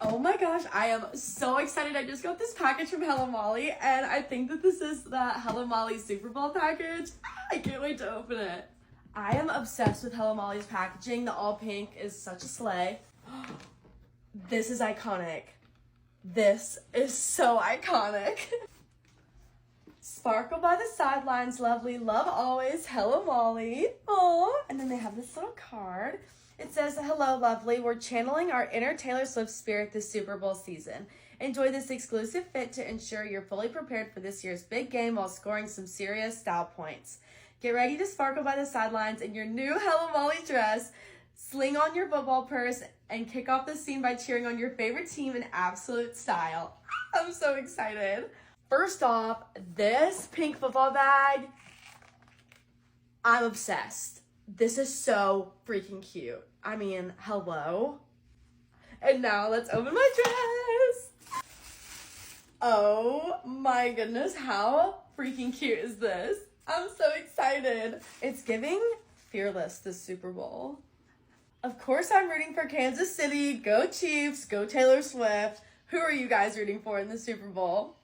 Oh my gosh, I am so excited. I just got this package from Hello Molly, and I think that this is the Hello Molly Super Bowl package. I can't wait to open it. I am obsessed with Hello Molly's packaging. The all pink is such a slay. This is iconic. This is so iconic. Sparkle by the Sidelines, lovely, love always, Hello Molly. Aww. And then they have this little card. It says, hello, lovely. We're channeling our inner Taylor Swift spirit this Super Bowl season. Enjoy this exclusive fit to ensure you're fully prepared for this year's big game while scoring some serious style points. Get ready to sparkle by the sidelines in your new Hello Molly dress. Sling on your football purse and kick off the scene by cheering on your favorite team in absolute style. I'm so excited. First off, this pink football bag, I'm obsessed. This is so freaking cute. I mean, hello. And now let's open my dress. Oh my goodness, how freaking cute is this? I'm so excited. It's giving fearless this Super Bowl. Of course I'm rooting for Kansas City. Go Chiefs, go Taylor Swift. Who are you guys rooting for in the Super Bowl?